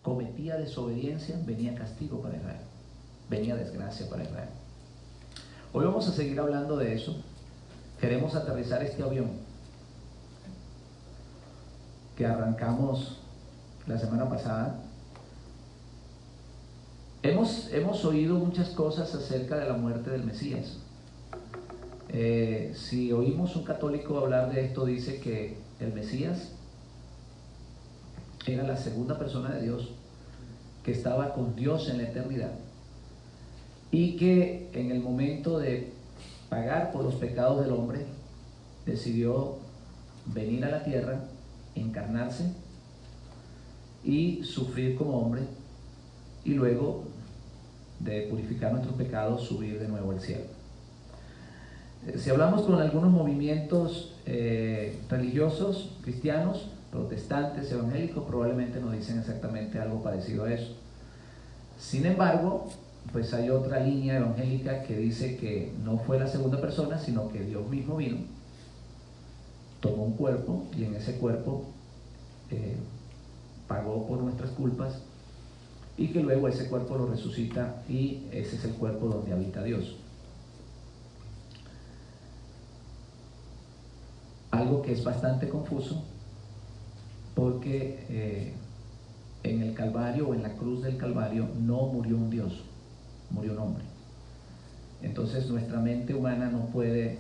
cometía desobediencia, venía castigo para Israel, venía desgracia para Israel. Hoy vamos a seguir hablando de eso. Queremos aterrizar este avión que arrancamos la semana pasada. Hemos oído muchas cosas acerca de la muerte del Mesías. Si oímos un católico hablar de esto, dice que el Mesías era la segunda persona de Dios, que estaba con Dios en la eternidad, y que en el momento de pagar por los pecados del hombre, decidió venir a la tierra, encarnarse y sufrir como hombre, y luego de purificar nuestros pecados, subir de nuevo al cielo. Si hablamos con algunos movimientos religiosos, cristianos, protestantes, evangélicos, probablemente nos dicen exactamente algo parecido a eso. Sin embargo, pues hay otra línea evangélica que dice que no fue la segunda persona, sino que Dios mismo vino, tomó un cuerpo, y en ese cuerpo pagó por nuestras culpas, y que luego ese cuerpo lo resucita, y ese es el cuerpo donde habita Dios. Algo que es bastante confuso, porque en el Calvario, o en la cruz del Calvario, no murió un Dios, murió un hombre. Entonces nuestra mente humana no puede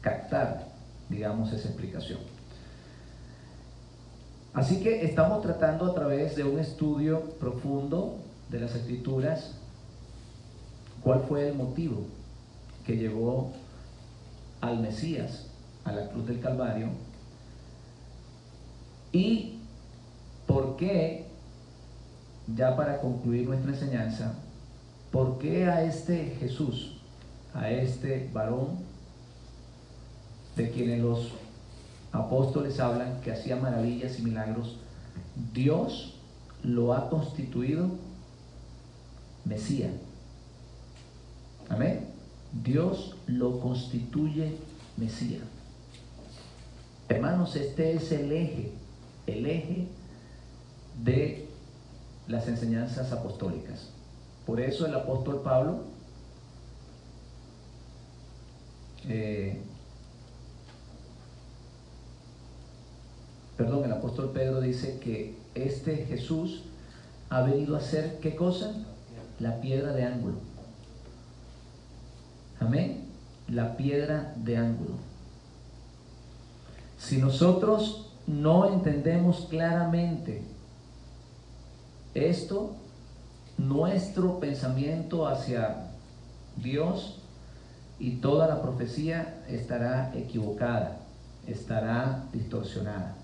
captar, digamos, esa explicación. Así que estamos tratando, a través de un estudio profundo de las Escrituras, cuál fue el motivo que llevó al Mesías a la cruz del Calvario, y por qué, ya para concluir nuestra enseñanza, por qué a este Jesús, a este varón de quienes los apóstoles hablan, que hacía maravillas y milagros, Dios lo ha constituido Mesías. Amén. Dios lo constituye Mesías. Hermanos, este es el eje de las enseñanzas apostólicas. Por eso el apóstol Pablo el apóstol Pedro dice que este Jesús ha venido a ser, ¿qué cosa? La piedra de ángulo. Amén. La piedra de ángulo. Si nosotros no entendemos claramente esto, nuestro pensamiento hacia Dios y toda la profecía estará equivocada, estará distorsionada.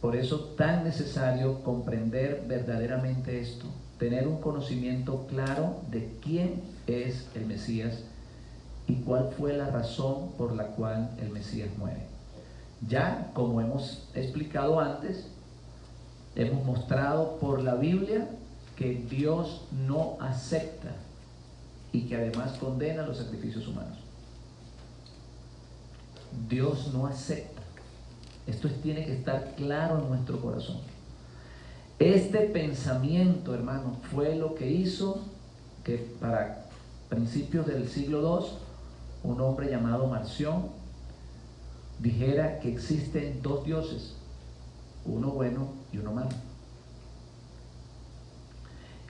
Por eso tan necesario comprender verdaderamente esto, tener un conocimiento claro de quién es el Mesías y cuál fue la razón por la cual el Mesías muere. Ya, como hemos explicado antes, hemos mostrado por la Biblia que Dios no acepta y que además condena los sacrificios humanos. Dios no acepta. Esto tiene que estar claro en nuestro corazón. Este pensamiento, hermano, fue lo que hizo que para principios del siglo II, un hombre llamado Marción dijera que existen dos dioses, uno bueno y uno malo.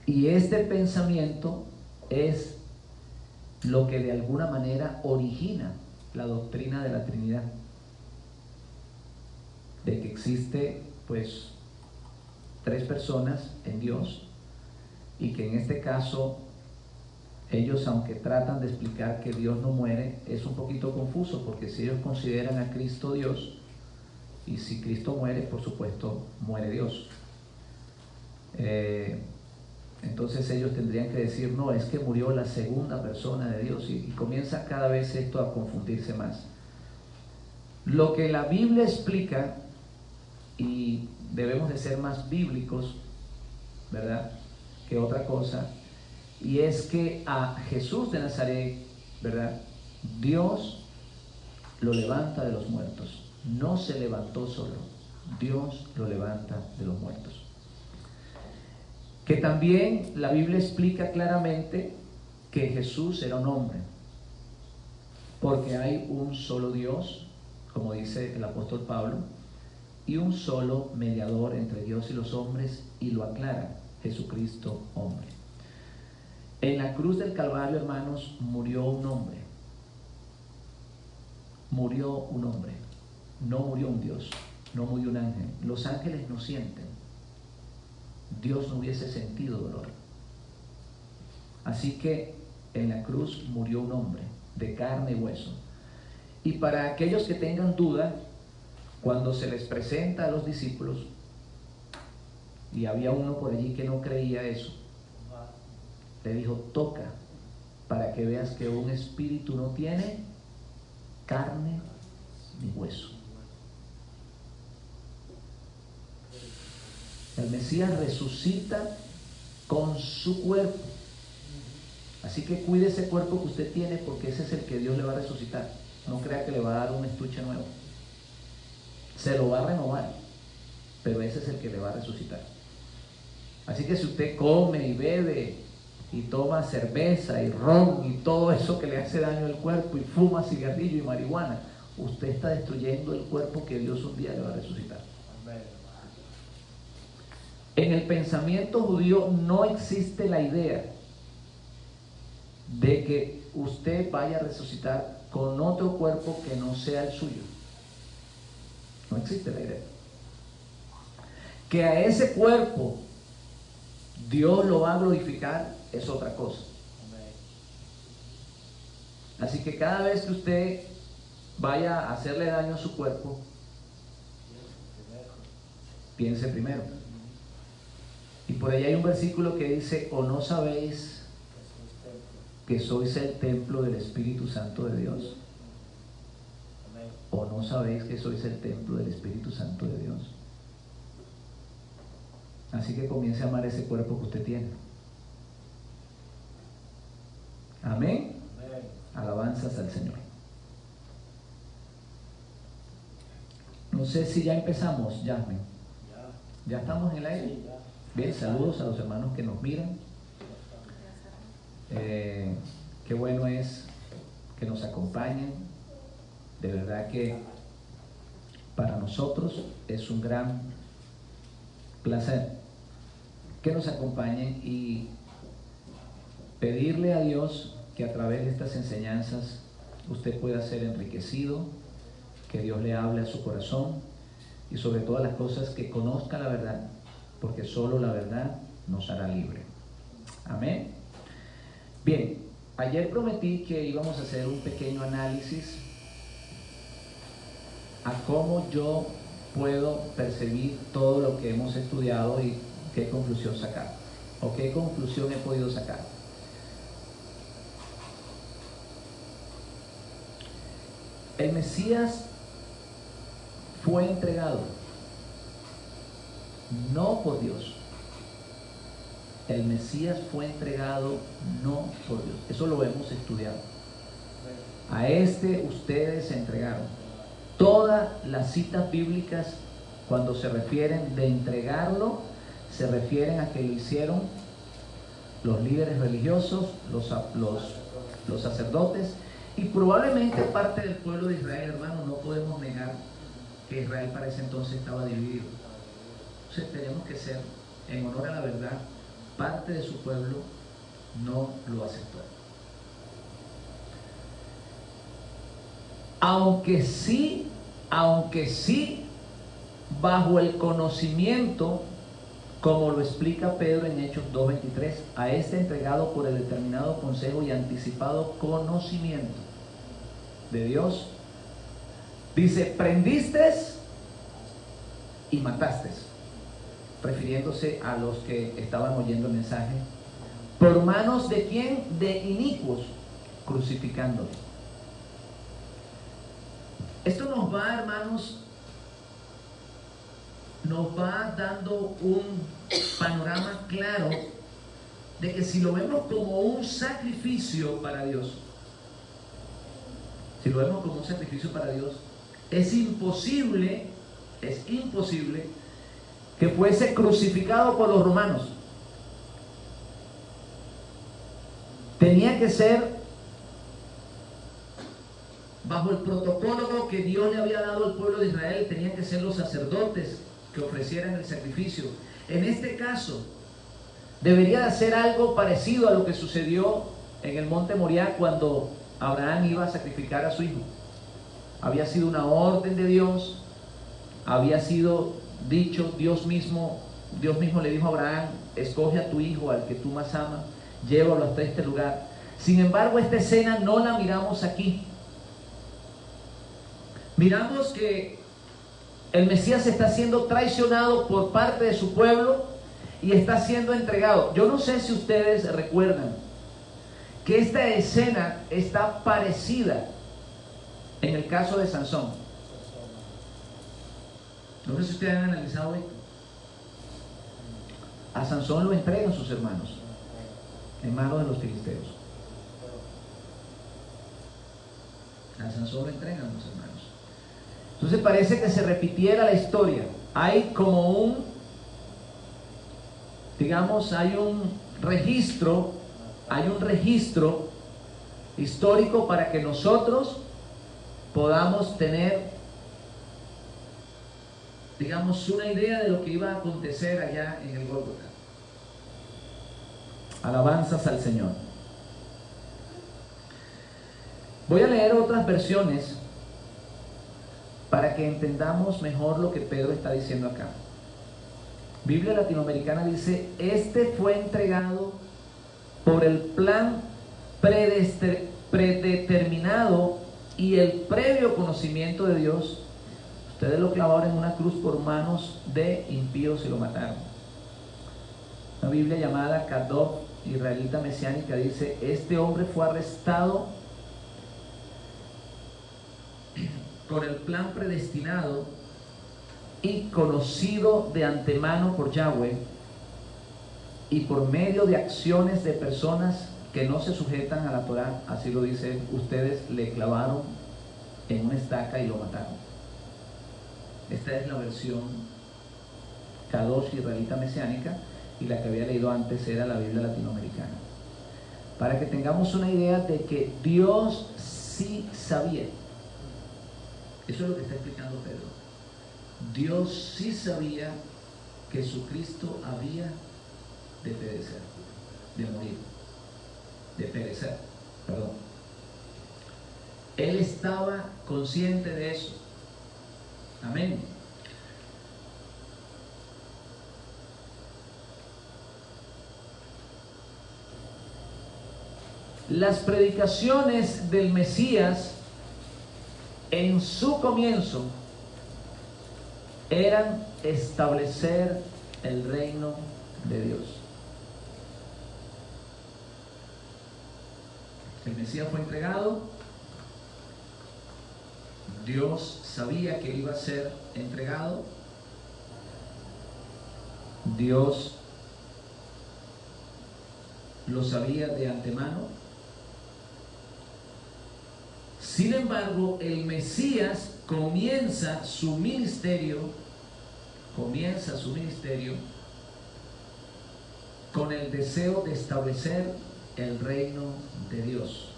Y este pensamiento es lo que de alguna manera origina la doctrina de la Trinidad, de que existe pues tres personas en Dios, y que en este caso ellos, aunque tratan de explicar que Dios no muere, es un poquito confuso, porque si ellos consideran a Cristo Dios, y si Cristo muere, por supuesto muere Dios, entonces ellos tendrían que decir, no, es que murió la segunda persona de Dios, y comienza cada vez esto a confundirse más. Lo que la Biblia explica, y debemos de ser más bíblicos, ¿verdad?, que otra cosa, y es que a Jesús de Nazaret, ¿verdad?, Dios lo levanta de los muertos. No se levantó solo, Dios lo levanta de los muertos. Que también la Biblia explica claramente que Jesús era un hombre, porque hay un solo Dios, como dice el apóstol Pablo, y un solo mediador entre Dios y los hombres, y lo aclara: Jesucristo, hombre. En la cruz del Calvario, hermanos, murió un hombre. Murió un hombre. No murió un Dios, no murió un ángel. Los ángeles no sienten. Dios no hubiese sentido dolor. Así que en la cruz murió un hombre de carne y hueso. Y para aquellos que tengan duda, cuando se les presenta a los discípulos, y había uno por allí que no creía eso, le dijo: toca para que veas que un espíritu no tiene carne ni hueso. El Mesías resucita con su cuerpo. Así que cuide ese cuerpo que usted tiene, porque ese es el que Dios le va a resucitar. No crea que le va a dar un estuche nuevo. Se lo va a renovar, pero ese es el que le va a resucitar. Así que si usted come y bebe y toma cerveza y ron y todo eso que le hace daño al cuerpo, y fuma cigarrillo y marihuana, usted está destruyendo el cuerpo que Dios un día le va a resucitar. En el pensamiento judío no existe la idea de que usted vaya a resucitar con otro cuerpo que no sea el suyo. No existe la idea. Que a ese cuerpo Dios lo va a glorificar es otra cosa. Así que cada vez que usted vaya a hacerle daño a su cuerpo, piense primero. Y por ahí hay un versículo que dice: ¿o no sabéis que sois el templo del Espíritu Santo de Dios? ¿O no sabéis que sois el templo del Espíritu Santo de Dios? Así que comience a amar ese cuerpo que usted tiene. Amén. Alabanzas al Señor. No sé si ya empezamos, Jasmine. ¿Ya estamos en el aire? Bien, saludos a los hermanos que nos miran. Qué bueno es que nos acompañen. De verdad que para nosotros es un gran placer que nos acompañen, y pedirle a Dios que a través de estas enseñanzas usted pueda ser enriquecido, que Dios le hable a su corazón, y sobre todas las cosas que conozca la verdad, porque solo la verdad nos hará libre. Amén. Bien, ayer prometí que íbamos a hacer un pequeño análisis a cómo yo puedo percibir todo lo que hemos estudiado y qué conclusión sacar, o qué conclusión he podido sacar. El Mesías fue entregado no por Dios. El Mesías fue entregado no por Dios. Eso lo hemos estudiado. A este ustedes se entregaron. Todas las citas bíblicas, cuando se refieren de entregarlo, se refieren a que lo hicieron los líderes religiosos, los sacerdotes, y probablemente parte del pueblo de Israel, hermano. No podemos negar que Israel para ese entonces estaba dividido. Entonces tenemos que ser, en honor a la verdad, parte de su pueblo no lo aceptó. Aunque sí, bajo el conocimiento, como lo explica Pedro en Hechos 2:23, a este entregado por el determinado consejo y anticipado conocimiento de Dios, dice: prendiste y mataste, refiriéndose a los que estaban oyendo el mensaje, por manos de quién, de inicuos, crucificándole. Esto nos va, hermanos, nos va dando un panorama claro de que si lo vemos como un sacrificio para Dios, es imposible que fuese crucificado por los romanos. tenía que ser bajo el protocolo que Dios le había dado al pueblo de Israel. Tenían que ser los sacerdotes que ofrecieran el sacrificio. En este caso, debería de ser algo parecido a lo que sucedió en el monte Moriah cuando Abraham iba a sacrificar a su hijo. Había sido una orden de Dios, había sido dicho, Dios mismo le dijo a Abraham: escoge a tu hijo, al que tú más amas, llévalo hasta este lugar. Sin embargo, esta escena no la miramos aquí. Miramos que el Mesías está siendo traicionado por parte de su pueblo y está siendo entregado. Yo no sé si ustedes recuerdan que esta escena está parecida en el caso de Sansón. No sé si ustedes han analizado esto. A Sansón lo entregan sus hermanos en manos de los filisteos. A Sansón lo entregan los hermanos. Entonces parece que se repitiera la historia. Hay como hay un registro histórico para que nosotros podamos tener, una idea de lo que iba a acontecer allá en el Gólgota. Alabanzas al Señor. Voy a leer otras versiones para que entendamos mejor lo que Pedro está diciendo acá. Biblia Latinoamericana dice: este fue entregado por el plan predeterminado y el previo conocimiento de Dios. Ustedes lo clavaron en una cruz por manos de impíos y lo mataron. Una Biblia llamada Kadov, israelita mesiánica, dice: este hombre fue arrestado con el plan predestinado y conocido de antemano por Yahweh, y por medio de acciones de personas que no se sujetan a la Torá. Así lo dice: ustedes le clavaron en una estaca y lo mataron. Esta es la versión Kadosh israelita mesiánica, y la que había leído antes era la Biblia latinoamericana. Para que tengamos una idea de que Dios sí sabía. Eso es lo que está explicando Pedro. Dios sí sabía que Jesucristo había de perecer, de morir, de perecer, perdón. Él estaba consciente de eso. Amén. Las predicaciones del Mesías en su comienzo eran establecer el reino de Dios. El Mesías fue entregado. Dios sabía que iba a ser entregado. Dios lo sabía de antemano. Sin embargo, el Mesías comienza su ministerio con el deseo de establecer el reino de Dios.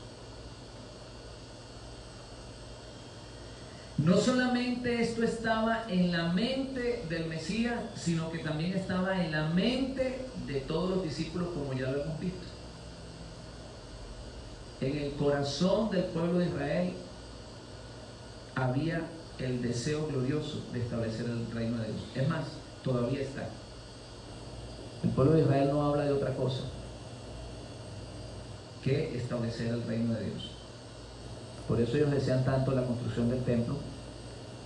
No solamente esto estaba en la mente del Mesías, sino que también estaba en la mente de todos los discípulos, como ya lo hemos visto. En el corazón del pueblo de Israel había el deseo glorioso de establecer el reino de Dios. Es más, todavía está. El pueblo de Israel no habla de otra cosa que establecer el reino de Dios. Por eso ellos desean tanto la construcción del templo,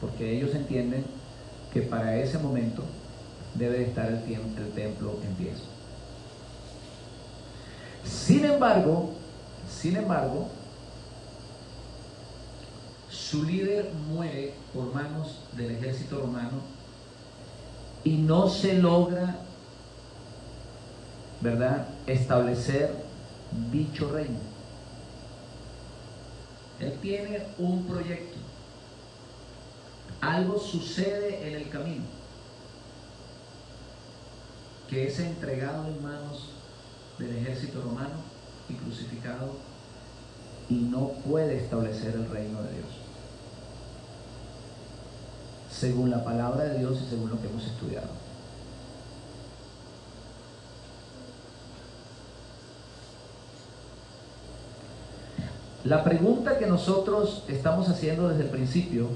porque ellos entienden que para ese momento debe de estar el templo en pie. Sin embargo, su líder muere por manos del ejército romano y no se logra, ¿verdad?, establecer dicho reino. Él tiene un proyecto. Algo sucede en el camino que es entregado en manos del ejército romano y crucificado y no puede establecer el reino de Dios, según la palabra de Dios y según lo que hemos estudiado. La pregunta que nosotros estamos haciendo desde el principio: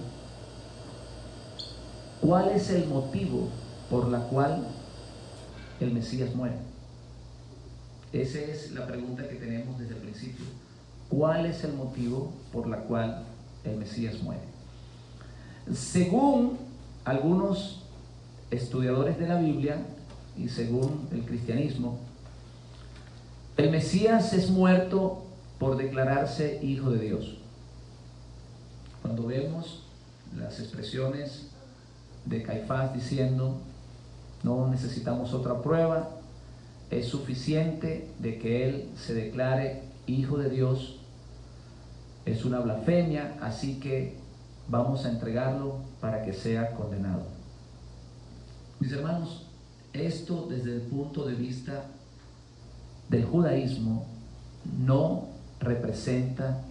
¿cuál es el motivo por la cual el Mesías muere? Esa es la pregunta que tenemos desde el principio. ¿Cuál es el motivo por la cual el Mesías muere? Según algunos estudiadores de la Biblia y según el cristianismo, el Mesías es muerto por declararse hijo de Dios. Cuando vemos las expresiones de Caifás diciendo: no necesitamos otra prueba, es suficiente de que él se declare hijo de Dios, es una blasfemia, así que vamos a entregarlo para que sea condenado. Mis hermanos, esto desde el punto de vista del judaísmo no representa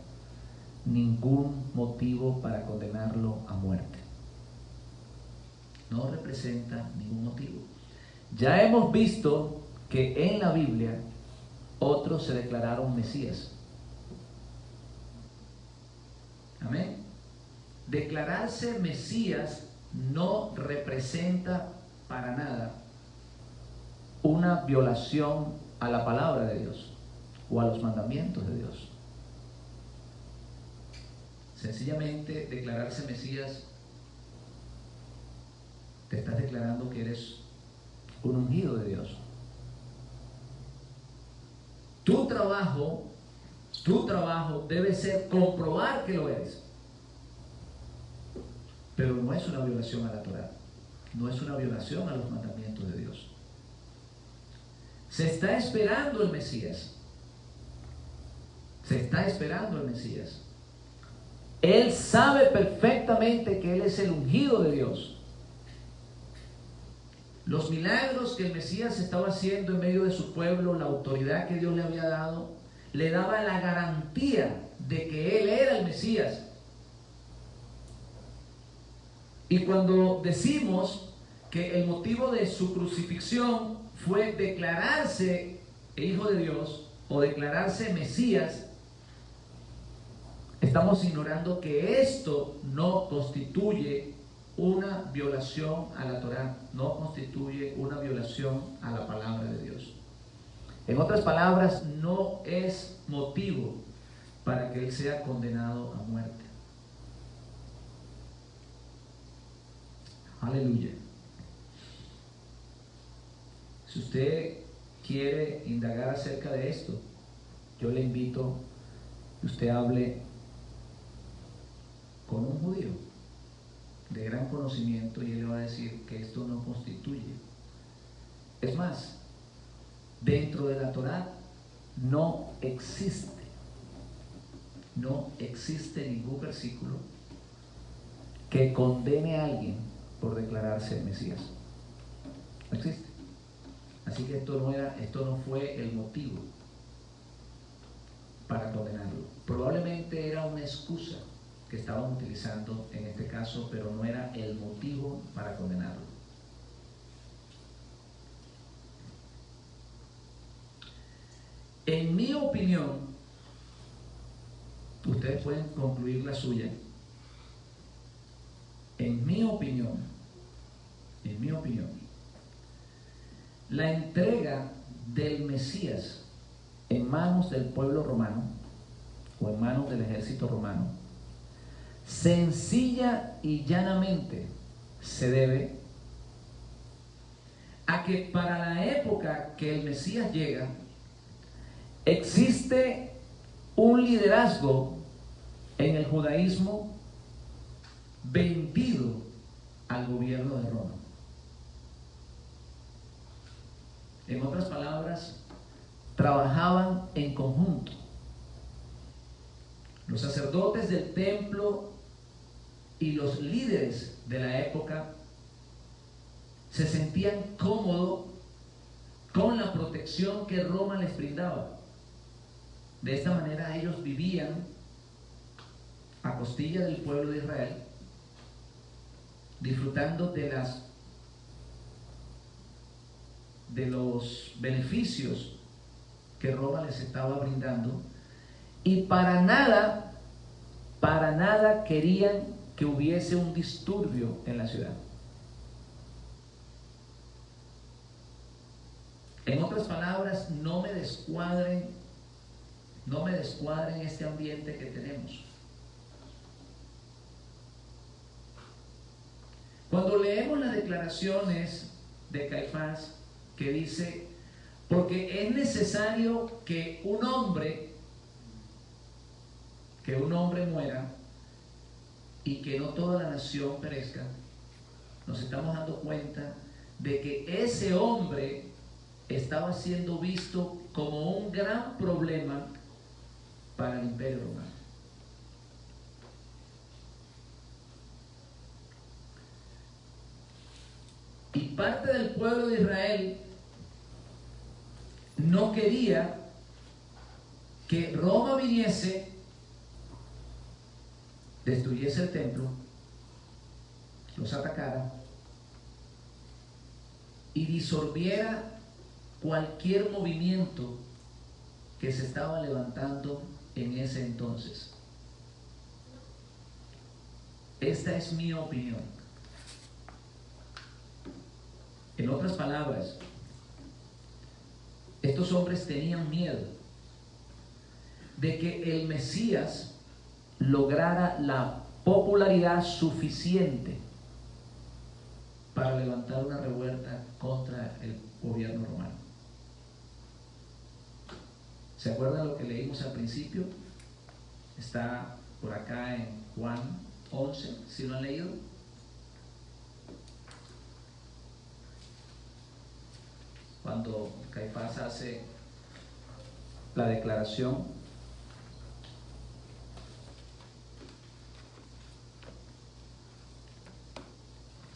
ningún motivo para condenarlo a muerte. No representa ningún motivo. Ya hemos visto que en la Biblia otros se declararon Mesías. Amén. Declararse Mesías no representa para nada una violación a la palabra de Dios o a los mandamientos de Dios. Sencillamente, declararse Mesías, te estás declarando que eres un ungido de Dios. Tu trabajo debe ser comprobar que lo eres. Pero no es una violación a la Torá, no es una violación a los mandamientos de Dios. Se está esperando el Mesías. Se está esperando el Mesías. Él sabe perfectamente que Él es el ungido de Dios. Los milagros que el Mesías estaba haciendo en medio de su pueblo, la autoridad que Dios le había dado, le daba la garantía de que Él era el Mesías. Y cuando decimos que el motivo de su crucifixión fue declararse hijo de Dios o declararse Mesías, estamos ignorando que esto no constituye una violación a la Torá, no constituye una violación a la palabra de Dios. En otras palabras, no es motivo para que Él sea condenado a muerte. Aleluya. Si usted quiere indagar acerca de esto, yo le invito a que usted hable con un judío de gran conocimiento y él le va a decir que esto no constituye. Es más, dentro de la Torá no existe ningún versículo que condene a alguien por declararse Mesías. No existe. Así que esto no fue el motivo para condenarlo. Probablemente era una excusa que estaban utilizando en este caso, pero no era el motivo para condenarlo. En mi opinión, ustedes pueden concluir la suya. En mi opinión, la entrega del Mesías en manos del pueblo romano o en manos del ejército romano, sencilla y llanamente se debe a que para la época que el Mesías llega, existe un liderazgo en el judaísmo vendido al gobierno de Roma. En otras palabras, trabajaban en conjunto. Los sacerdotes del templo y los líderes de la época se sentían cómodos con la protección que Roma les brindaba. De esta manera ellos vivían a costilla del pueblo de Israel, disfrutando de los beneficios que Roma les estaba brindando, y para nada querían que hubiese un disturbio en la ciudad. En otras palabras, no me descuadren este ambiente que tenemos. Cuando leemos las declaraciones de Caifás, que dice, porque es necesario que un hombre muera y que no toda la nación perezca, nos estamos dando cuenta de que ese hombre estaba siendo visto como un gran problema para el Imperio Romano. Y parte del pueblo de Israel no quería que Roma viniese, destruyese el templo, los atacara y disolviera cualquier movimiento que se estaba levantando en ese entonces. Esta es mi opinión. En otras palabras, estos hombres tenían miedo de que el Mesías lograra la popularidad suficiente para levantar una revuelta contra el gobierno romano. ¿Se acuerdan lo que leímos al principio? Está por acá en Juan 11, si lo han leído. Cuando Caifás hace la declaración,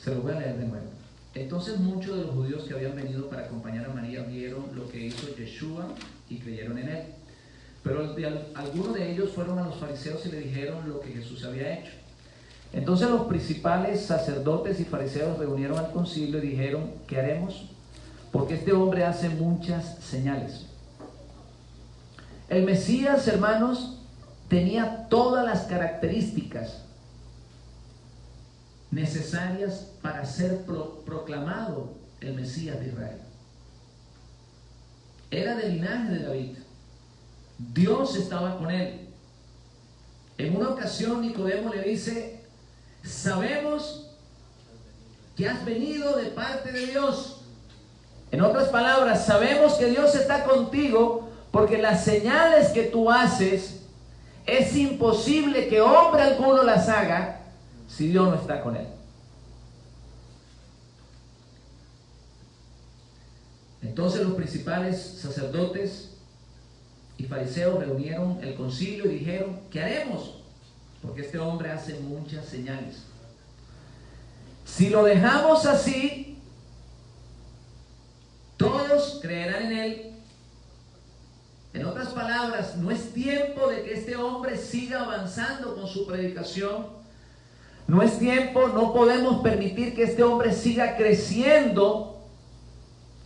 se lo voy a leer de nuevo. Entonces muchos de los judíos que habían venido para acompañar a María vieron lo que hizo Yeshua y creyeron en él. Pero algunos de ellos fueron a los fariseos y le dijeron lo que Jesús había hecho. Entonces los principales sacerdotes y fariseos reunieron al concilio y dijeron, ¿qué haremos? Porque este hombre hace muchas señales. El Mesías, hermanos, tenía todas las características necesarias para ser proclamado el Mesías de Israel. Era del linaje de David. Dios estaba con él. En una ocasión Nicodemo le dice, sabemos que has venido de parte de Dios. En otras palabras, sabemos que Dios está contigo porque las señales que tú haces es imposible que hombre alguno las haga si Dios no está con él. Entonces los principales sacerdotes y fariseos reunieron el concilio y dijeron, ¿qué haremos? Porque este hombre hace muchas señales. Si lo dejamos así, todos creerán en él. En otras palabras, no es tiempo de que este hombre siga avanzando con su predicación. No es tiempo, no podemos permitir que este hombre siga creciendo,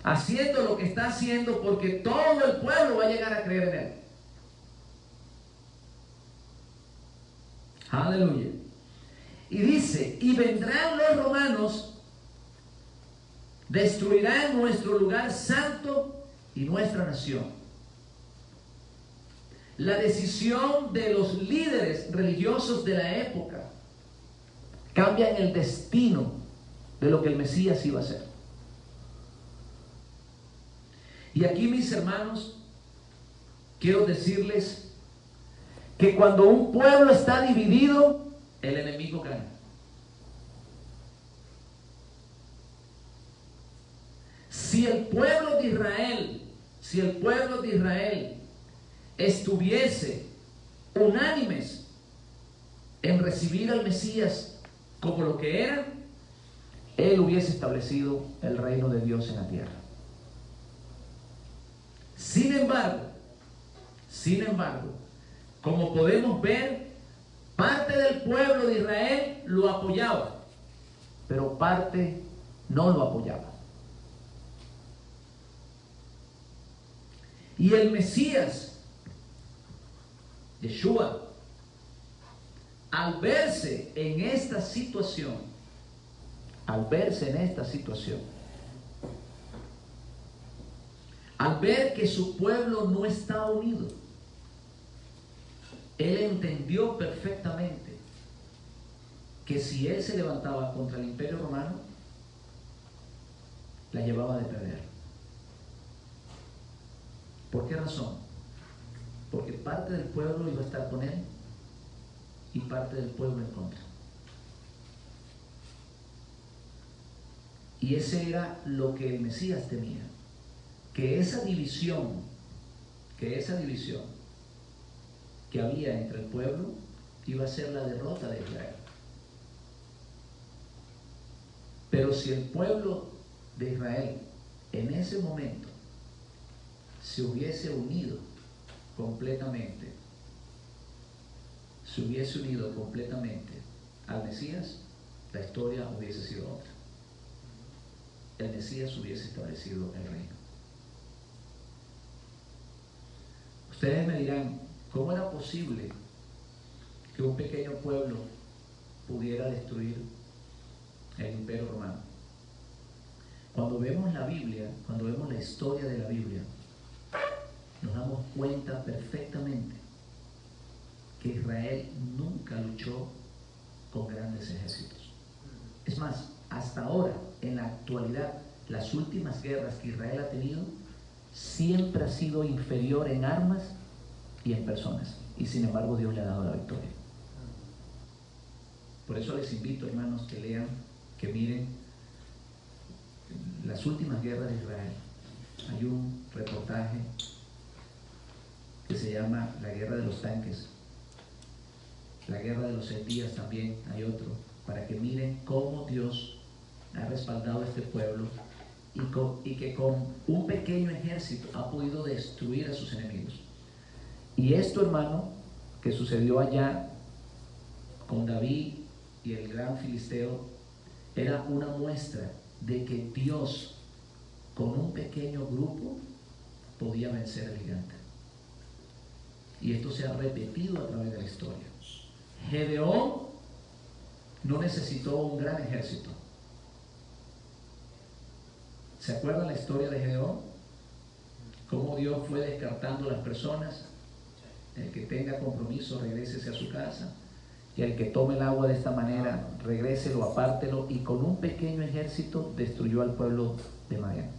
haciendo lo que está haciendo, porque todo el pueblo va a llegar a creer en él. Aleluya. Y dice, y vendrán los romanos, destruirán nuestro lugar santo y nuestra nación. La decisión de los líderes religiosos de la época cambian el destino de lo que el Mesías iba a hacer. Y aquí, mis hermanos, quiero decirles que cuando un pueblo está dividido, el enemigo gana. Si el pueblo de Israel estuviese unánimes en recibir al Mesías como lo que eran, él hubiese establecido el reino de Dios en la tierra. Sin embargo, Sin embargo, como podemos ver, parte del pueblo de Israel lo apoyaba, pero parte no lo apoyaba. Y el Mesías, Yeshua, al verse en esta situación, al ver que su pueblo no está unido, él entendió perfectamente que si él se levantaba contra el Imperio Romano, la llevaba de perder. ¿Por qué razón? Porque parte del pueblo iba a estar con él y parte del pueblo en contra. Y ese era lo que el Mesías temía, que esa división que había entre el pueblo iba a ser la derrota de Israel. Pero si el pueblo de Israel en ese momento se hubiese unido completamente al Mesías, la historia hubiese sido otra. El Mesías hubiese establecido el reino. Ustedes me dirán, ¿cómo era posible que un pequeño pueblo pudiera destruir el Imperio Romano? Cuando vemos la Biblia, cuando vemos la historia de la Biblia, nos damos cuenta perfectamente que Israel nunca luchó con grandes ejércitos. Es más, hasta ahora, en la actualidad, las últimas guerras que Israel ha tenido siempre ha sido inferior en armas y en personas, y sin embargo Dios le ha dado la victoria. Por eso les invito, hermanos, que lean, que miren las últimas guerras de Israel. Hay un reportaje que se llama La Guerra de los Tanques, La Guerra de los 7 días, también hay otro, para que miren cómo Dios ha respaldado a este pueblo y que con un pequeño ejército ha podido destruir a sus enemigos. Y esto, hermano, que sucedió allá con David y el gran filisteo, era una muestra de que Dios con un pequeño grupo podía vencer al gigante. Y esto se ha repetido a través de la historia. Gedeón no necesitó un gran ejército. ¿Se acuerdan la historia de Gedeón? Cómo Dios fue descartando a las personas. El que tenga compromiso, regrésese a su casa. Y el que tome el agua de esta manera, regréselo, apártelo. Y con un pequeño ejército destruyó al pueblo de Madián.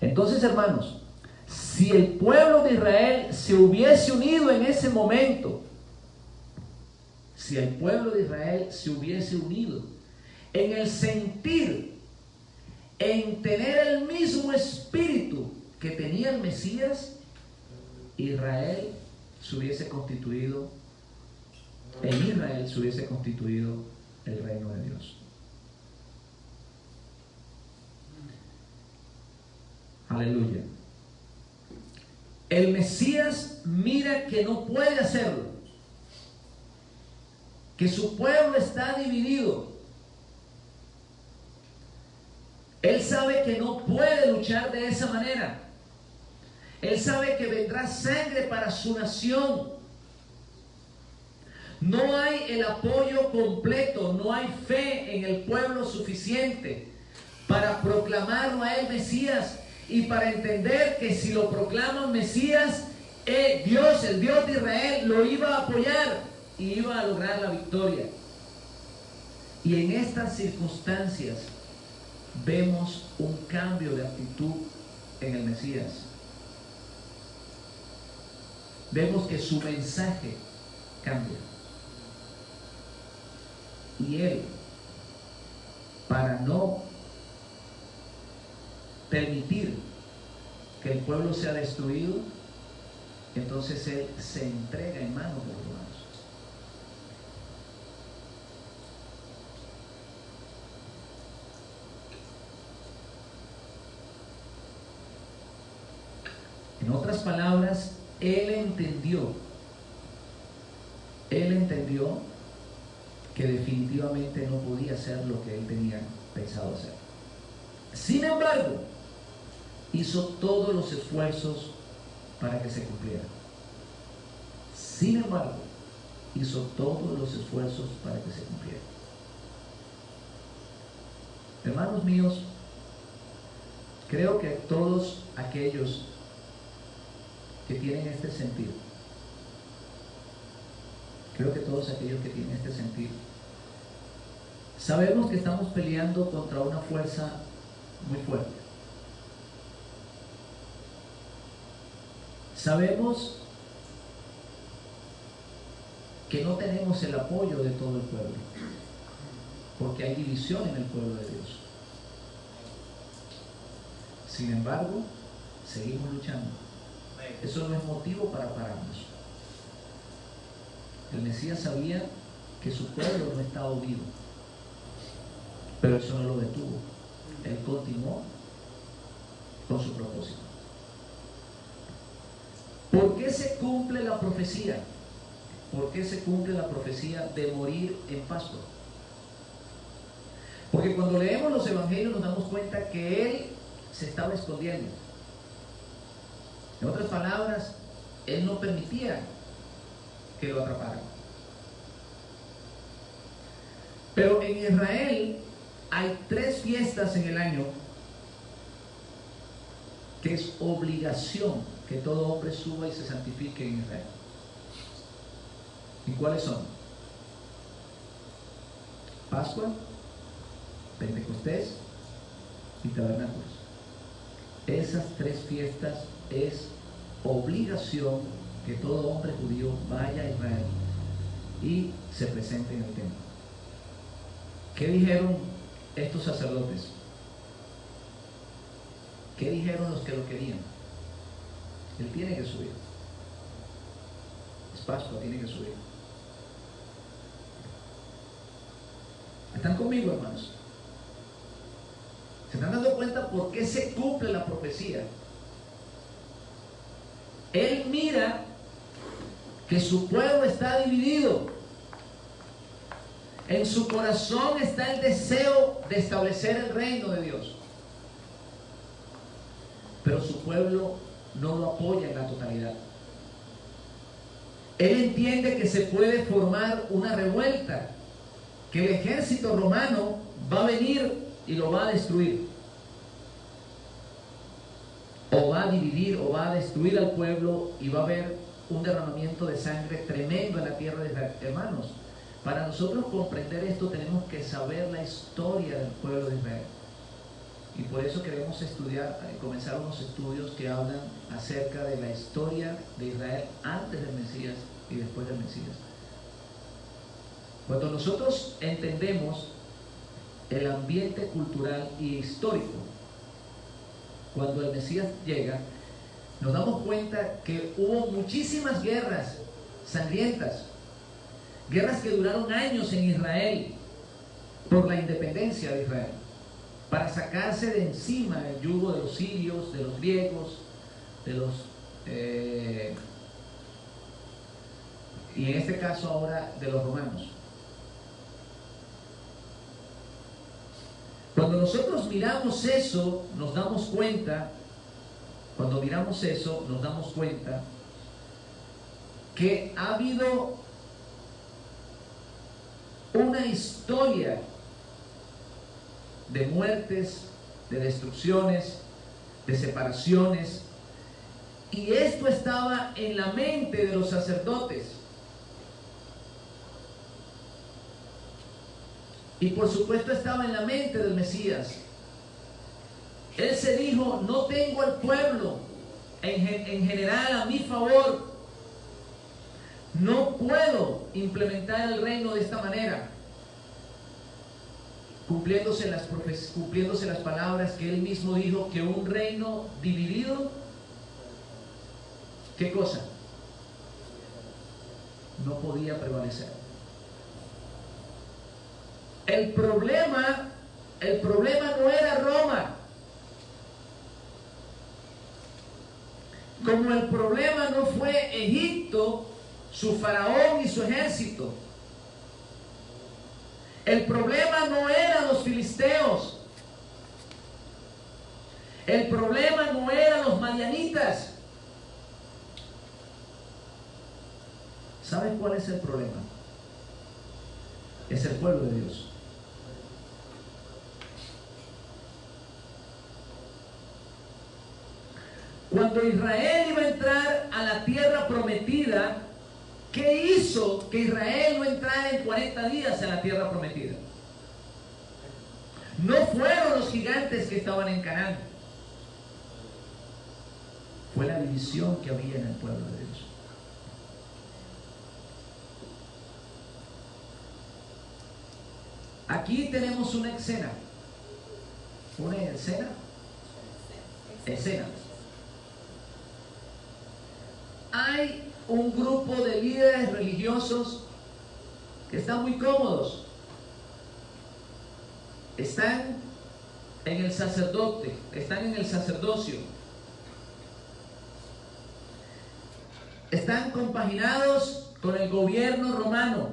Entonces, hermanos, si el pueblo de Israel se hubiese unido en ese momento, en el sentir, en tener el mismo espíritu que tenía el Mesías, en Israel se hubiese constituido el reino de Dios. Aleluya. El Mesías mira que no puede hacerlo, que su pueblo está dividido. Él sabe que no puede luchar de esa manera. Él sabe que vendrá sangre para su nación. No hay el apoyo completo, no hay fe en el pueblo suficiente para proclamarlo a él Mesías y para entender que si lo proclaman Mesías, Dios, el Dios de Israel, lo iba a apoyar y iba a lograr la victoria. Y en estas circunstancias vemos un cambio de actitud en el Mesías. Vemos que su mensaje cambia. Y él, para no permitir que el pueblo sea destruido, entonces él se entrega en manos de los romanos. En otras palabras, él entendió que definitivamente no podía hacer lo que él tenía pensado hacer. Sin embargo, hizo todos los esfuerzos para que se cumpliera. Sin embargo, hizo todos los esfuerzos para que se cumpliera. Hermanos míos, creo que todos aquellos que tienen este sentir, sabemos que estamos peleando contra una fuerza muy fuerte. Sabemos que no tenemos el apoyo de todo el pueblo, porque hay división en el pueblo de Dios. Sin embargo, seguimos luchando. Eso no es motivo para pararnos. El Mesías sabía que su pueblo no estaba unido, pero eso no lo detuvo. Él continuó con su propósito. ¿Por qué se cumple la profecía? ¿Por qué se cumple la profecía de morir en Pascua? Porque cuando leemos los evangelios nos damos cuenta que él se estaba escondiendo. En otras palabras, él no permitía que lo atraparan. Pero en Israel hay 3 fiestas en el año que es obligación que todo hombre suba y se santifique en Israel. ¿Y cuáles son? Pascua, Pentecostés y Tabernáculos. Esas 3 fiestas es obligación que todo hombre judío vaya a Israel y se presente en el templo. ¿Qué dijeron estos sacerdotes? ¿Qué dijeron los que lo querían? Él tiene que subir. Es Pascua, tiene que subir. ¿Están conmigo, hermanos? ¿Se están dando cuenta por qué se cumple la profecía? Él mira que su pueblo está dividido. En su corazón está el deseo de establecer el reino de Dios. Pero su pueblo no lo apoya en la totalidad. Él entiende que se puede formar una revuelta, que el ejército romano va a venir y lo va a destruir, o va a dividir, o va a destruir al pueblo, y va a haber un derramamiento de sangre tremendo en la tierra de Israel. Hermanos, para nosotros comprender esto tenemos que saber la historia del pueblo de Israel, y por eso queremos estudiar, comenzar unos estudios que hablan acerca de la historia de Israel antes del Mesías y después del Mesías. Cuando nosotros entendemos el ambiente cultural y histórico, cuando el Mesías llega, nos damos cuenta que hubo muchísimas guerras sangrientas, guerras que duraron años en Israel por la independencia de Israel, para sacarse de encima el yugo de los sirios, de los griegos, de los y en este caso ahora de los romanos. Cuando nosotros miramos eso, nos damos cuenta, que ha habido una historia de muertes, de destrucciones, de separaciones, y esto estaba en la mente de los sacerdotes. Y por supuesto estaba en la mente del Mesías. Él se dijo: no tengo al pueblo en general a mi favor. No puedo implementar el reino de esta manera. Cumpliéndose las palabras que él mismo dijo, que un reino dividido, ¿qué cosa? No podía prevalecer. El problema no era Roma. como el problema no fue Egipto, su faraón y su ejército, el problema no eran los filisteos, el problema no eran los madianitas. ¿Sabes cuál es el problema? Es el pueblo de Dios. Cuando Israel iba a entrar a la tierra prometida, ¿qué hizo que Israel no entrara en 40 días a la tierra prometida? No fueron los gigantes que estaban en Canaán. Fue la división que había en el pueblo de Dios. Aquí tenemos una escena. ¿Una escena? Escena. Hay un grupo de líderes religiosos que están muy cómodos. Están en el sacerdote, están en el sacerdocio. Están compaginados con el gobierno romano.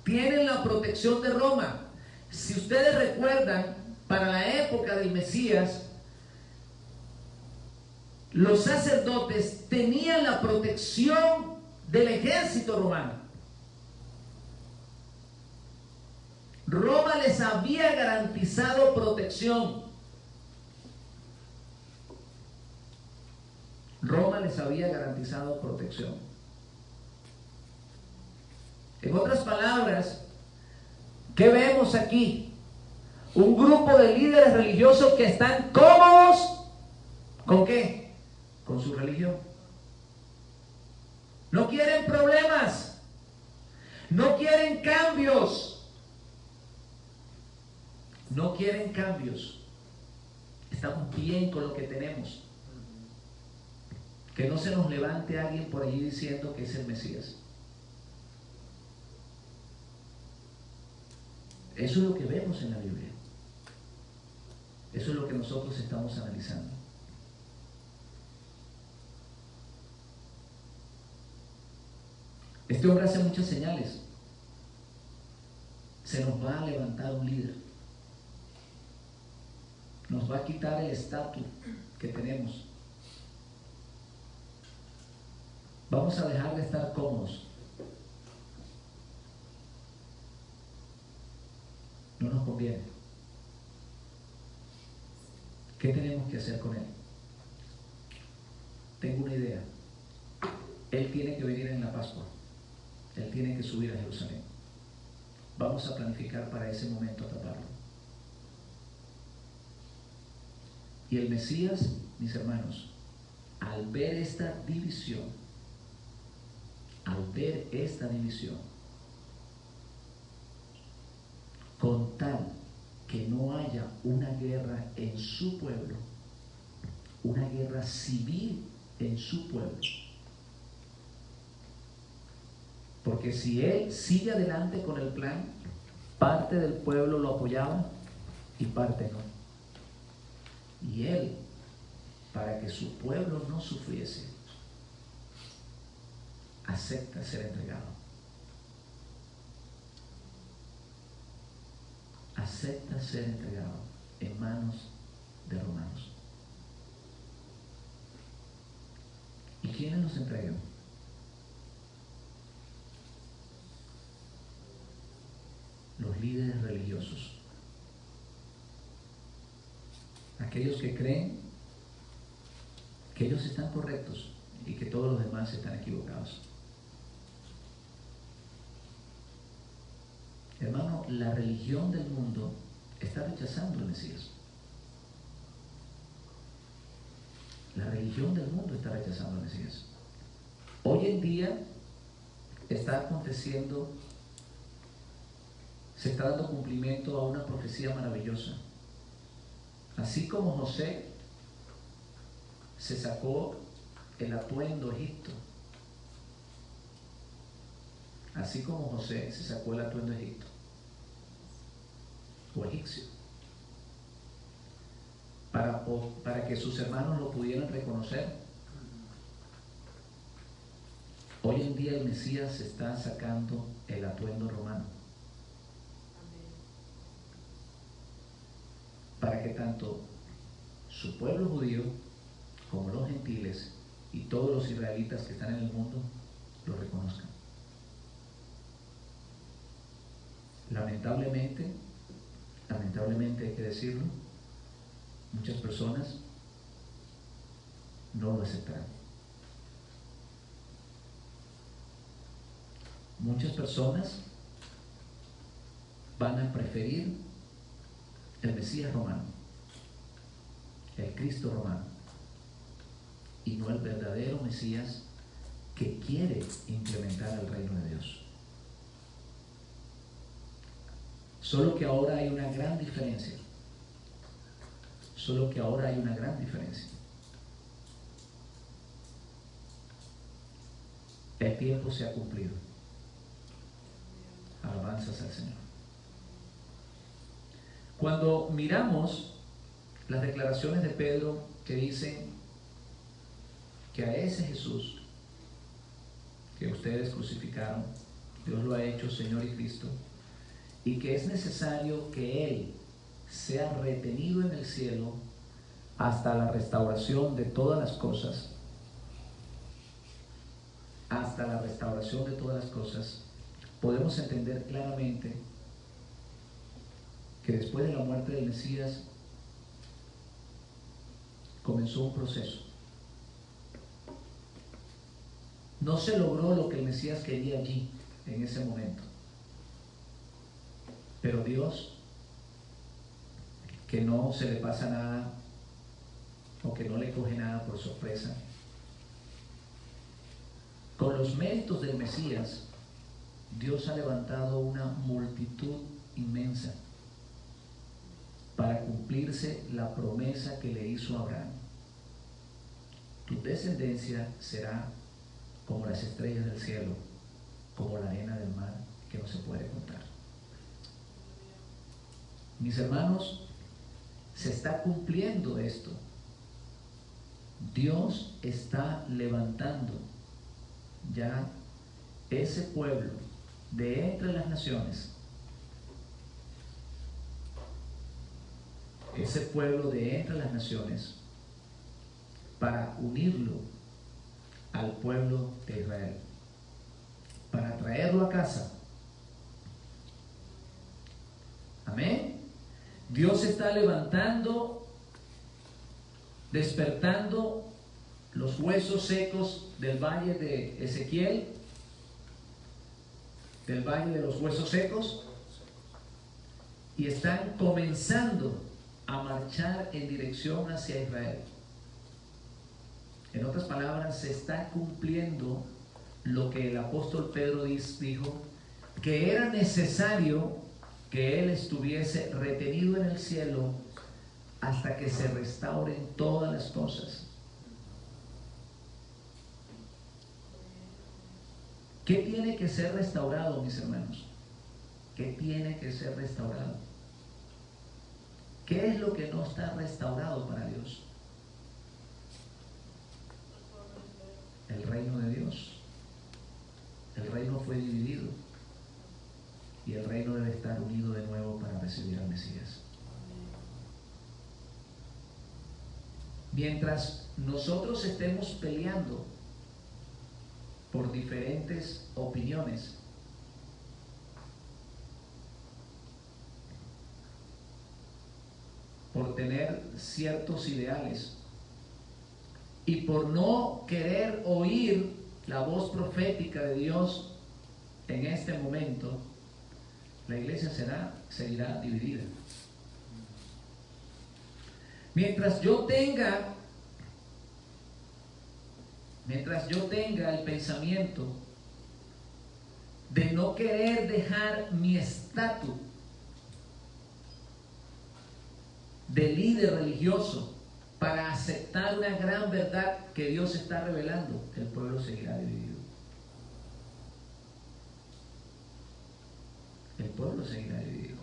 Tienen la protección de Roma. Si ustedes recuerdan, para la época del Mesías, los sacerdotes tenían la protección del ejército romano. Roma les había garantizado protección. Roma les había garantizado protección. En otras palabras, ¿qué vemos aquí? Un grupo de líderes religiosos que están cómodos. ¿Con qué? Con su religión. No quieren problemas. No quieren cambios. No quieren cambios. Estamos bien con lo que tenemos. Que no se nos levante alguien por allí diciendo que es el Mesías. Eso es lo que vemos en la Biblia. Eso es lo que nosotros estamos analizando. Este hombre hace muchas señales. Se nos va a levantar un líder. Nos va a quitar el estatus que tenemos. Vamos a dejar de estar cómodos. No nos conviene. ¿Qué tenemos que hacer con él? Tengo una idea. Él tiene que venir en la Pascua. Él tiene que subir a Jerusalén. Vamos a planificar para ese momento atraparlo. Y el Mesías, mis hermanos, al ver esta división, con tal que no haya una guerra en su pueblo, una guerra civil en su pueblo, porque si él sigue adelante con el plan, parte del pueblo lo apoyaba y parte no. Y él, para que su pueblo no sufriese, acepta ser entregado. Acepta ser entregado en manos de romanos. ¿Y quiénes los entregan? Los líderes religiosos. Aquellos que creen que ellos están correctos y que todos los demás están equivocados. Hermano, la religión del mundo está rechazando al Mesías. La religión del mundo está rechazando al Mesías. Hoy en día está aconteciendo, se está dando cumplimiento a una profecía maravillosa. Así como José se sacó el atuendo egipto, así como José se sacó el atuendo egipto o egipcio, para que sus hermanos lo pudieran reconocer, Hoy en día el Mesías está sacando el atuendo romano. Para que tanto su pueblo judío como los gentiles y todos los israelitas que están en el mundo lo reconozcan. Lamentablemente hay que decirlo, muchas personas no lo aceptarán. Muchas personas van a preferir el Mesías romano, el Cristo romano, y no el verdadero Mesías que quiere implementar el reino de Dios. Solo que ahora hay una gran diferencia. Solo que ahora hay una gran diferencia. El tiempo se ha cumplido. Alabanzas al Señor. Cuando miramos las declaraciones de Pedro que dicen que a ese Jesús que ustedes crucificaron, Dios lo ha hecho Señor y Cristo, y que es necesario que Él sea retenido en el cielo hasta la restauración de todas las cosas, hasta la restauración de todas las cosas, podemos entender claramente que después de la muerte del Mesías comenzó un proceso. No se logró lo que el Mesías quería allí, en ese momento. Pero Dios, que no se le pasa nada o que no le coge nada por sorpresa, con los méritos del Mesías, Dios ha levantado una multitud inmensa para cumplirse la promesa que le hizo a Abraham. Tu descendencia será como las estrellas del cielo, como la arena del mar que no se puede contar. Mis hermanos, se está cumpliendo esto. Dios está levantando ya ese pueblo de entre las naciones, ese pueblo de entre las naciones, para unirlo al pueblo de Israel, para traerlo a casa. Amén. Dios está levantando, despertando los huesos secos del valle de Ezequiel, del valle de los huesos secos, y están comenzando a marchar en dirección hacia Israel. En otras palabras, se está cumpliendo lo que el apóstol Pedro dijo, que era necesario que él estuviese retenido en el cielo hasta que se restauren todas las cosas. ¿Qué tiene que ser restaurado, mis hermanos? ¿Qué tiene que ser restaurado? ¿Qué es lo que no está restaurado para Dios? El reino de Dios. El reino fue dividido y el reino debe estar unido de nuevo para recibir al Mesías. Mientras nosotros estemos peleando por diferentes opiniones, por tener ciertos ideales y por no querer oír la voz profética de Dios en este momento, la iglesia seguirá dividida. Mientras yo tenga el pensamiento de no querer dejar mi estatus de líder religioso para aceptar una gran verdad que Dios está revelando, el pueblo seguirá dividido. El pueblo seguirá dividido.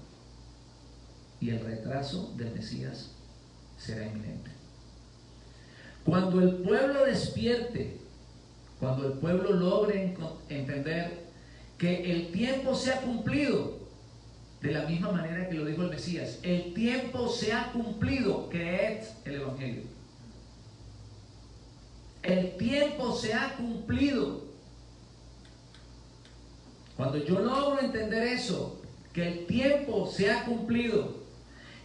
Y el retraso del Mesías será inminente. Cuando el pueblo despierte, cuando el pueblo logre entender que el tiempo se ha cumplido, de la misma manera que lo dijo el Mesías, el tiempo se ha cumplido, creed el Evangelio. El tiempo se ha cumplido. Cuando yo logro entender eso, que el tiempo se ha cumplido,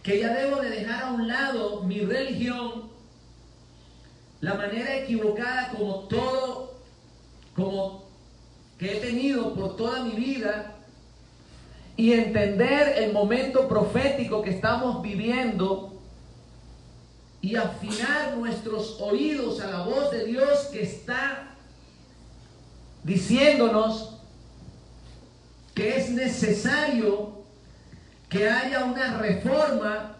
que ya debo de dejar a un lado mi religión, la manera equivocada como que he tenido por toda mi vida, y entender el momento profético que estamos viviendo y afinar nuestros oídos a la voz de Dios que está diciéndonos que es necesario que haya una reforma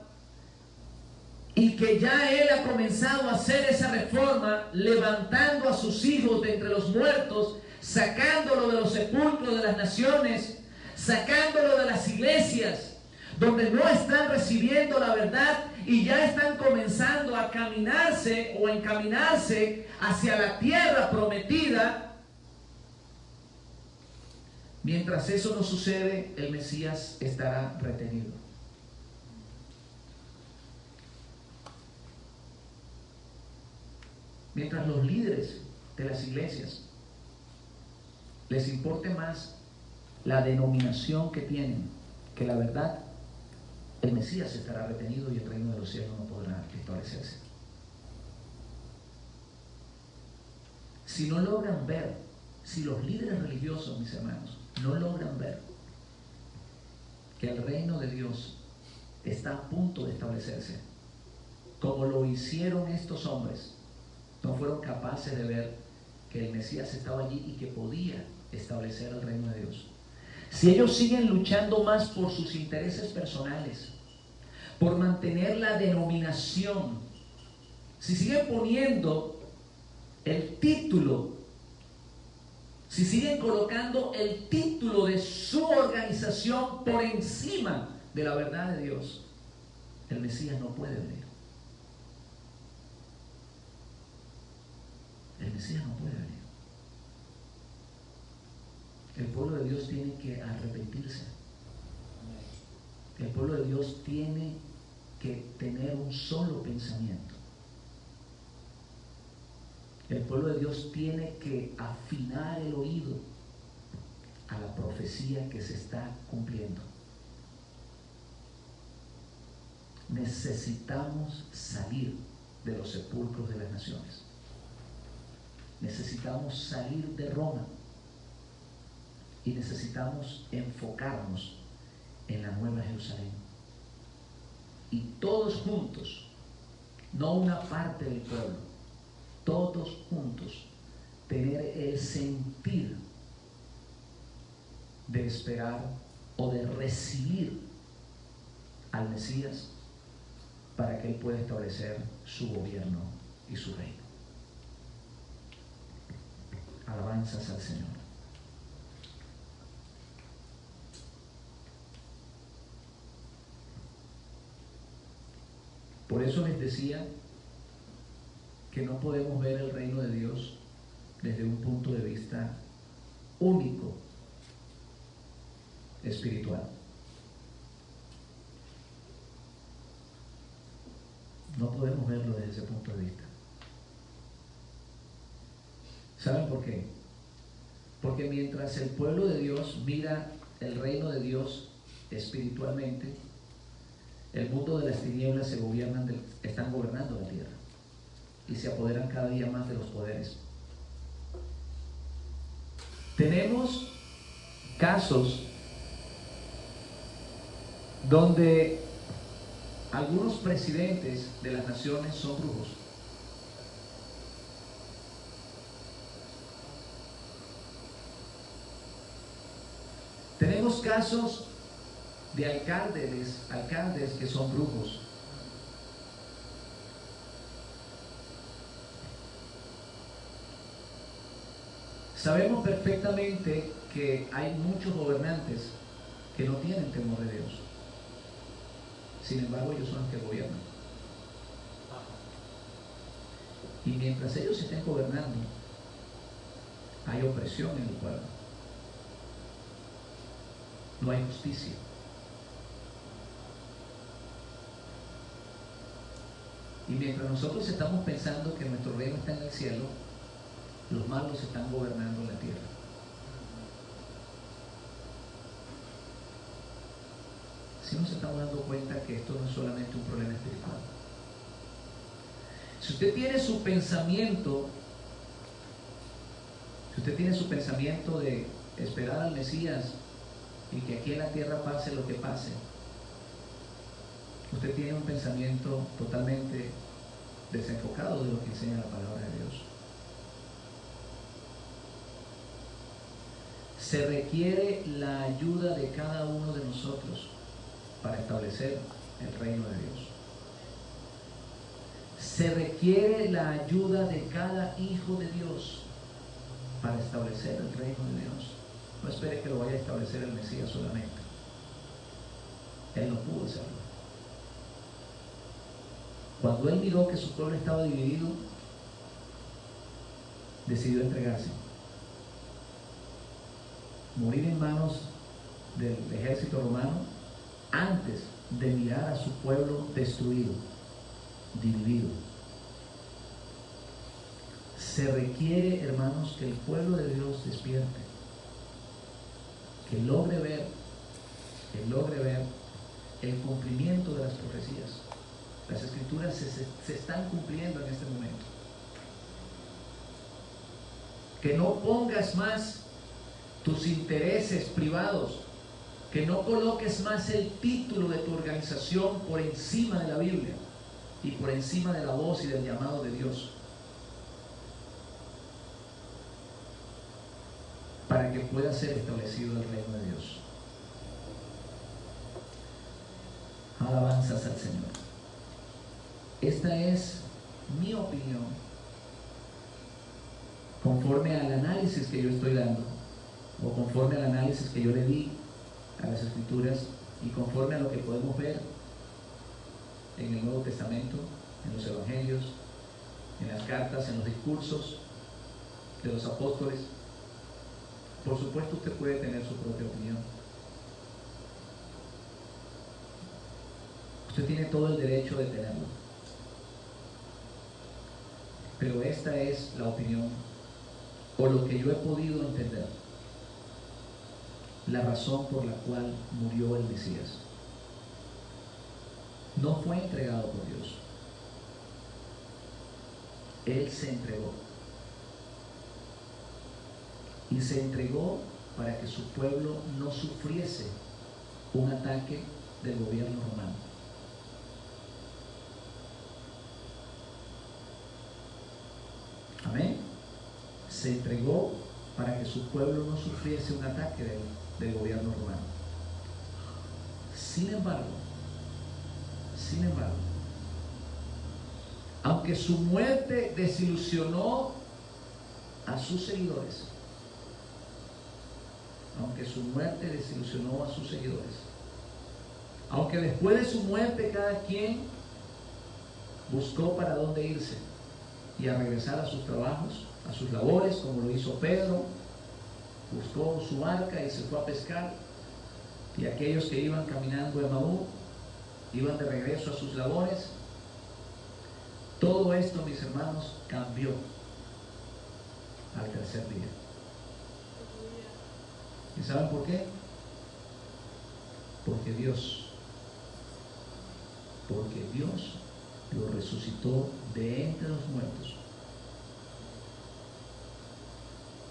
y que ya Él ha comenzado a hacer esa reforma, levantando a sus hijos de entre los muertos, sacándolo de los sepulcros de las naciones, sacándolo de las iglesias donde no están recibiendo la verdad y ya están comenzando a caminarse o a encaminarse hacia la tierra prometida. Mientras eso no sucede, el Mesías estará retenido. Mientras los líderes de las iglesias les importe más la denominación que tienen que la verdad, el Mesías estará retenido y el reino de los cielos no podrá establecerse. Si no logran ver, si los líderes religiosos, mis hermanos, no logran ver que el reino de Dios está a punto de establecerse, como lo hicieron estos hombres, no fueron capaces de ver que el Mesías estaba allí y que podía establecer el reino de Dios. Si ellos siguen luchando más por sus intereses personales, por mantener la denominación, si siguen poniendo el título, si siguen colocando el título de su organización por encima de la verdad de Dios, el Mesías no puede venir. El Mesías no puede venir. El pueblo de Dios tiene que arrepentirse. El pueblo de Dios tiene que tener un solo pensamiento. El pueblo de Dios tiene que afinar el oído a la profecía que se está cumpliendo. Necesitamos salir de los sepulcros de las naciones. Necesitamos salir de Roma. Y necesitamos enfocarnos en la Nueva Jerusalén. Y todos juntos, no una parte del pueblo, todos juntos, tener el sentir de esperar o de recibir al Mesías para que Él pueda establecer su gobierno y su reino. Alabanzas al Señor. Por eso les decía que no podemos ver el reino de Dios desde un punto de vista único, espiritual. No podemos verlo desde ese punto de vista. ¿Saben por qué? Porque mientras el pueblo de Dios mira el reino de Dios espiritualmente, el mundo de las tinieblas están gobernando la tierra y se apoderan cada día más de los poderes. Tenemos casos donde algunos presidentes de las naciones son brujos. Tenemos casos de alcaldes que son brujos. Sabemos perfectamente que hay muchos gobernantes que no tienen temor de Dios. Sin embargo, ellos son los que gobiernan. Y mientras ellos estén gobernando, hay opresión en el pueblo, no hay justicia. Y mientras nosotros estamos pensando que nuestro reino está en el cielo, los malos están gobernando la tierra. Si nos estamos dando cuenta que esto no es solamente un problema espiritual. Si usted tiene su pensamiento, de esperar al Mesías y que aquí en la tierra pase lo que pase, usted tiene un pensamiento totalmente desenfocado de lo que enseña la palabra de Dios. Se requiere la ayuda de cada uno de nosotros para establecer el reino de Dios. Se requiere la ayuda de cada hijo de Dios para establecer el reino de Dios. No espere que lo vaya a establecer el Mesías solamente. Él no pudo hacerlo. Cuando él miró que su pueblo estaba dividido, decidió entregarse, morir en manos del ejército romano antes de mirar a su pueblo destruido, dividido. Se requiere, hermanos, que el pueblo de Dios despierte, que logre ver el cumplimiento de las profecías. Las escrituras se están cumpliendo en este momento. Que no pongas más tus intereses privados, que no coloques más el título de tu organización por encima de la Biblia y por encima de la voz y del llamado de Dios, para que pueda ser establecido el reino de Dios. Alabanzas al Señor. Esta es mi opinión conforme al análisis que yo estoy dando, o conforme al análisis que yo le di a las escrituras, y conforme a lo que podemos ver en el Nuevo Testamento, en los evangelios, en las cartas, en los discursos de los apóstoles. Por supuesto, usted puede tener su propia opinión. Usted tiene todo el derecho de tenerlo. Pero esta es la opinión, o lo que yo he podido entender, la razón por la cual murió el Mesías. No fue entregado por Dios. Él se entregó. Y se entregó para que su pueblo no sufriese un ataque del gobierno romano. Amén. Se entregó para que su pueblo no sufriese un ataque del gobierno romano. Sin embargo, aunque su muerte desilusionó a sus seguidores, aunque después de su muerte cada quien buscó para dónde irse y a regresar a sus trabajos, a sus labores, como lo hizo Pedro, buscó su arca y se fue a pescar, y aquellos que iban caminando de Emaús iban de regreso a sus labores. Todo esto, mis hermanos, cambió al tercer día. ¿Y saben por qué? Porque Dios lo resucitó de entre los muertos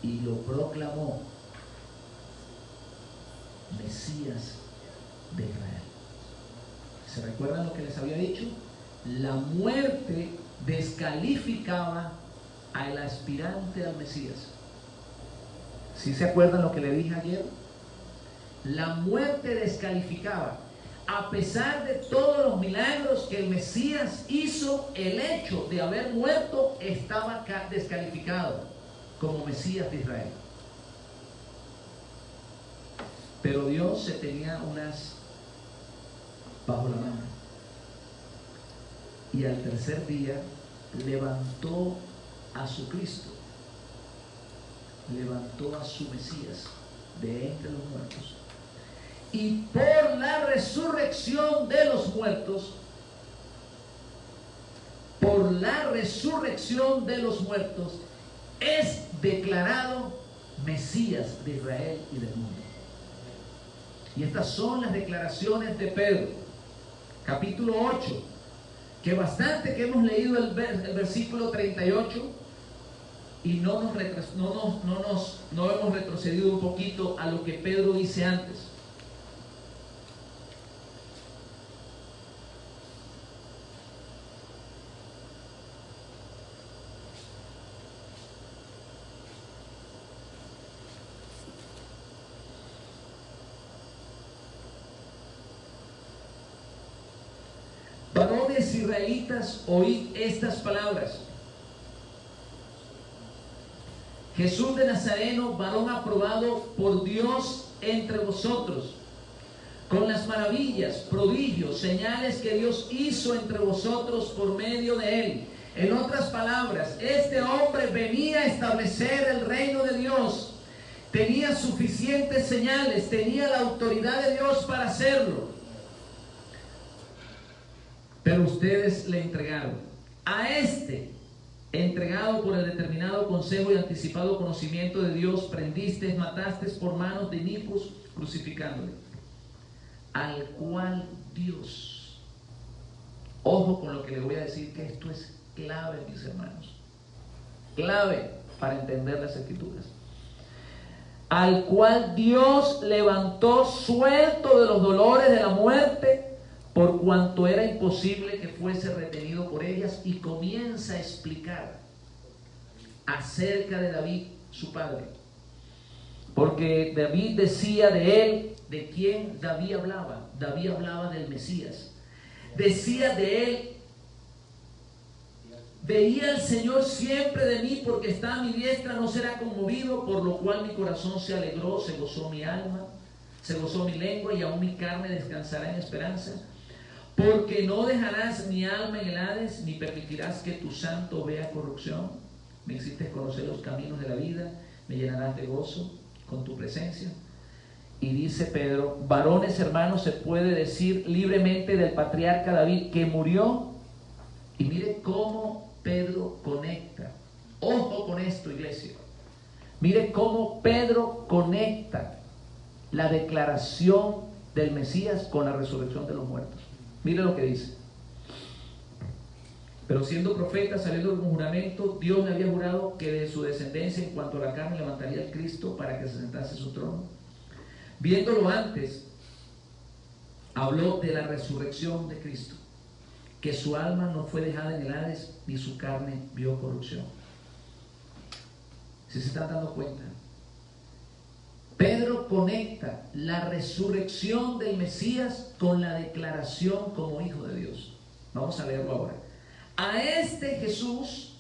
y lo proclamó Mesías de Israel. ¿Se recuerdan lo que les había dicho? La muerte descalificaba al aspirante al Mesías. ¿Sí se acuerdan lo que le dije ayer? La muerte descalificaba. A pesar de todos los milagros que el Mesías hizo, el hecho de haber muerto estaba descalificado como Mesías de Israel. Pero Dios se tenía unas bajo la mano, y al tercer día levantó a su Cristo, levantó a su Mesías de entre los muertos. Y por la resurrección de los muertos, por la resurrección de los muertos, es declarado Mesías de Israel y del mundo. Y estas son las declaraciones de Pedro, capítulo 8, que bastante que hemos leído el versículo 38 y no hemos retrocedido un poquito a lo que Pedro dice antes. Varones israelitas, oíd estas palabras. Jesús de Nazareno, varón aprobado por Dios entre vosotros, con las maravillas, prodigios, señales que Dios hizo entre vosotros por medio de él. En otras palabras, este hombre venía a establecer el reino de Dios. Tenía suficientes señales, tenía la autoridad de Dios para hacerlo. Pero ustedes le entregaron. A este, entregado por el determinado consejo y anticipado conocimiento de Dios, prendisteis, matasteis por manos de inicuos, crucificándole. Al cual Dios, ojo con lo que le voy a decir, que esto es clave, mis hermanos, clave para entender las Escrituras. Al cual Dios levantó suelto de los dolores de la muerte, por cuanto era imposible que fuese retenido por ellas, y comienza a explicar acerca de David, su padre. Porque David decía de él, ¿de quién David hablaba? David hablaba del Mesías. Decía de él: veía al Señor siempre de mí, porque está a mi diestra, no será conmovido, por lo cual mi corazón se alegró, se gozó mi alma, se gozó mi lengua, y aún mi carne descansará en esperanza. Porque no dejarás mi alma en el Hades, ni permitirás que tu santo vea corrupción. Me hiciste conocer los caminos de la vida, me llenarás de gozo con tu presencia. Y dice Pedro: varones hermanos, se puede decir libremente del patriarca David, que murió. Y mire cómo Pedro conecta. Ojo con esto, iglesia. Mire cómo Pedro conecta la declaración del Mesías con la resurrección de los muertos. Mire lo que dice: pero siendo profeta, saliendo de un juramento, Dios le había jurado que de su descendencia en cuanto a la carne levantaría al Cristo para que se sentase en su trono. Viéndolo antes, habló de la resurrección de Cristo, que su alma no fue dejada en el Hades, ni su carne vio corrupción. ¿Sí se están dando cuenta? Pedro conecta la resurrección del Mesías con la declaración como hijo de Dios. Vamos a leerlo ahora. A este Jesús,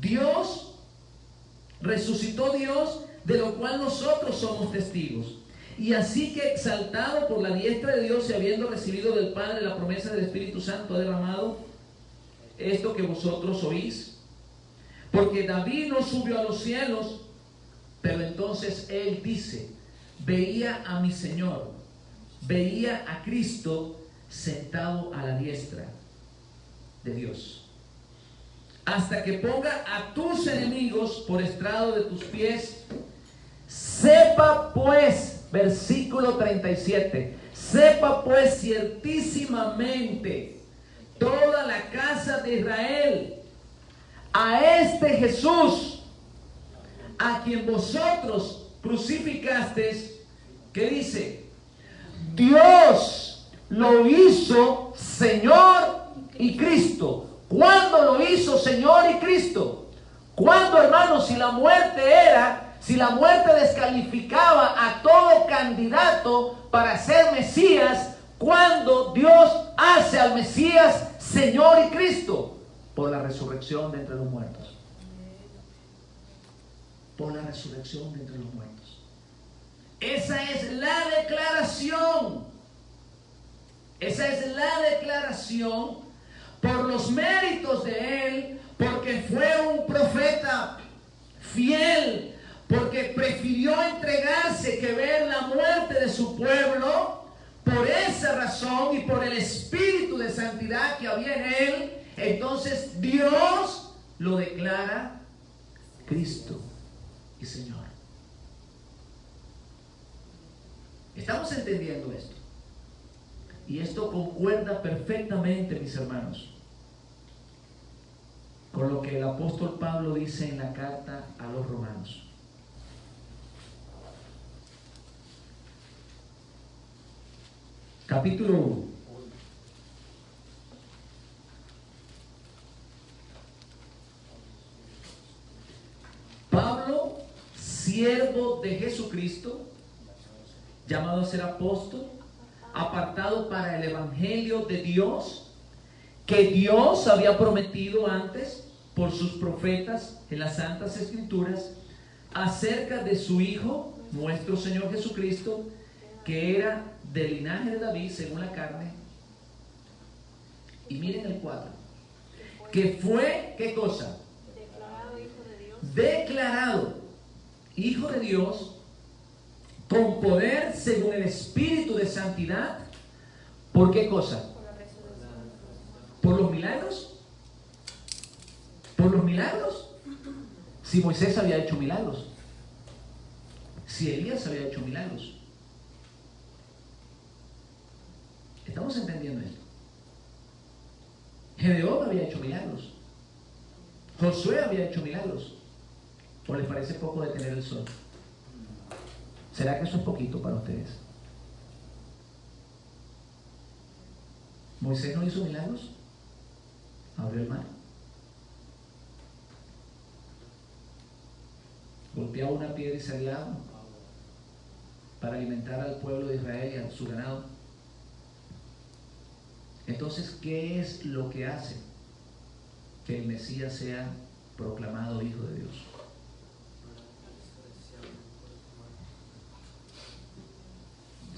Dios, resucitó Dios, de lo cual nosotros somos testigos. Y así que, exaltado por la diestra de Dios y habiendo recibido del Padre la promesa del Espíritu Santo, ha derramado esto que vosotros oís. Porque David no subió a los cielos, pero entonces él dice: veía a mi Señor, veía a Cristo sentado a la diestra de Dios, hasta que ponga a tus enemigos por estrado de tus pies. Sepa pues, versículo 37, sepa pues ciertísimamente toda la casa de Israel, a este Jesús, a quien vosotros crucificasteis, que dice: Dios lo hizo Señor y Cristo. ¿Cuándo lo hizo Señor y Cristo? ¿Cuándo, hermanos? Si la muerte descalificaba a todo candidato para ser Mesías, ¿cuándo Dios hace al Mesías Señor y Cristo? Por la resurrección de entre los muertos. Por la resurrección de entre los muertos. Esa es la declaración. Esa es la declaración por los méritos de él, porque fue un profeta fiel, porque prefirió entregarse que ver la muerte de su pueblo. Por esa razón y por el espíritu de santidad que había en él, entonces Dios lo declara Cristo y Señor. ¿Estamos entendiendo esto? Y esto concuerda perfectamente, mis hermanos, con lo que el apóstol Pablo dice en la carta a los romanos. Capítulo 1. Pablo, siervo de Jesucristo, llamado a ser apóstol, apartado para el evangelio de Dios, que Dios había prometido antes por sus profetas en las Santas Escrituras, acerca de su Hijo, nuestro Señor Jesucristo, que era del linaje de David según la carne. Y miren el 4, que fue, ¿qué cosa? Declarado Hijo de Dios. Declarado Hijo de Dios con poder según el Espíritu de Santidad. ¿Por qué cosa? Por la resurrección. ¿Por los milagros? ¿Por los milagros? Si Moisés había hecho milagros, si Elías había hecho milagros. ¿Estamos entendiendo esto? Gedeón había hecho milagros. Josué había hecho milagros. ¿O les parece poco detener el sol? ¿Será que eso es poquito para ustedes? ¿Moisés no hizo milagros? Abrió el mar. Golpeaba una piedra y salía agua para alimentar al pueblo de Israel y a su ganado. Entonces, ¿qué es lo que hace que el Mesías sea proclamado Hijo de Dios?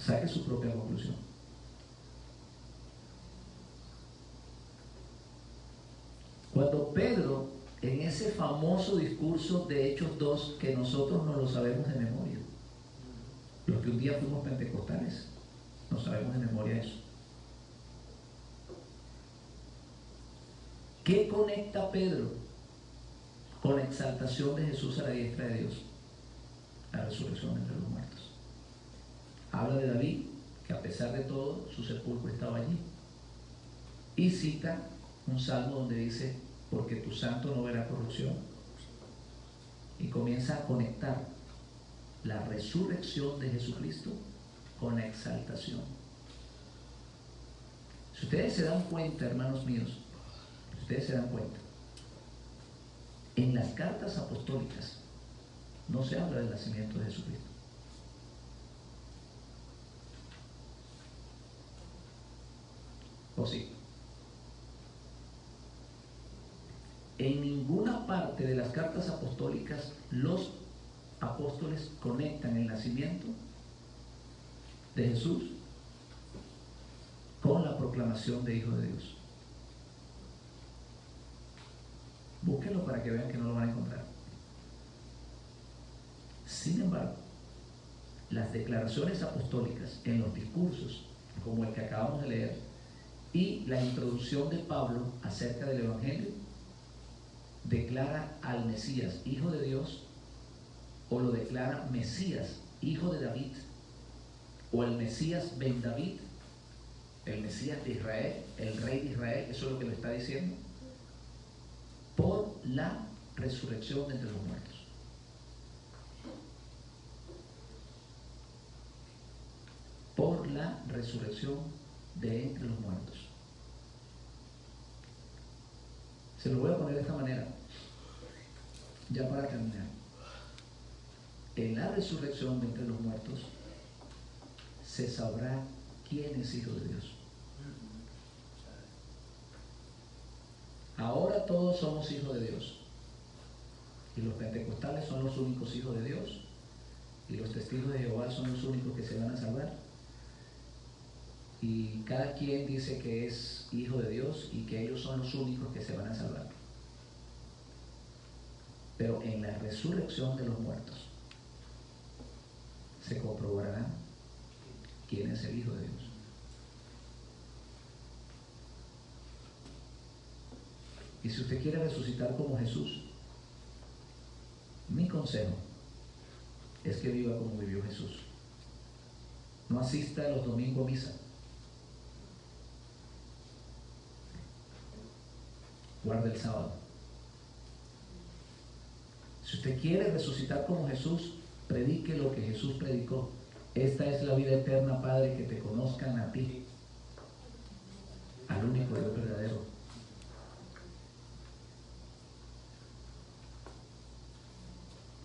Saque su propia conclusión. Cuando Pedro, en ese famoso discurso de Hechos 2, que nosotros no lo sabemos de memoria, los que un día fuimos pentecostales, no sabemos de memoria eso. ¿Qué conecta Pedro con la exaltación de Jesús a la diestra de Dios? La resurrección entre los muertos. Habla de David, que a pesar de todo, su sepulcro estaba allí. Y cita un salmo donde dice, porque tu santo no verá corrupción. Y comienza a conectar la resurrección de Jesucristo con la exaltación. Si ustedes se dan cuenta, hermanos míos, ustedes se dan cuenta, en las cartas apostólicas no se habla del nacimiento de Jesucristo. ¿O sí? En ninguna parte de las cartas apostólicas los apóstoles conectan el nacimiento de Jesús con la proclamación de Hijo de Dios. Búsquenlo para que vean que no lo van a encontrar. Sin embargo, las declaraciones apostólicas en los discursos, como el que acabamos de leer, y la introducción de Pablo acerca del Evangelio, declara al Mesías Hijo de Dios, o lo declara Mesías Hijo de David, o el Mesías Ben David, el Mesías de Israel, el Rey de Israel. Eso es lo que lo está diciendo, por la resurrección de entre los muertos. Por la resurrección de entre los muertos. Se lo voy a poner de esta manera, ya para terminar. En la resurrección de entre los muertos se sabrá quién es Hijo de Dios. Ahora todos somos hijos de Dios, y los pentecostales son los únicos hijos de Dios, y los testigos de Jehová son los únicos que se van a salvar, y cada quien dice que es hijo de Dios y que ellos son los únicos que se van a salvar. Pero en la resurrección de los muertos se comprobará quién es el Hijo de Dios. Y si usted quiere resucitar como Jesús, mi consejo es que viva como vivió Jesús. No asista los domingos a misa. Guarde el sábado. Si usted quiere resucitar como Jesús, predique lo que Jesús predicó. Esta es la vida eterna, Padre, que te conozcan a ti, al único Dios verdadero.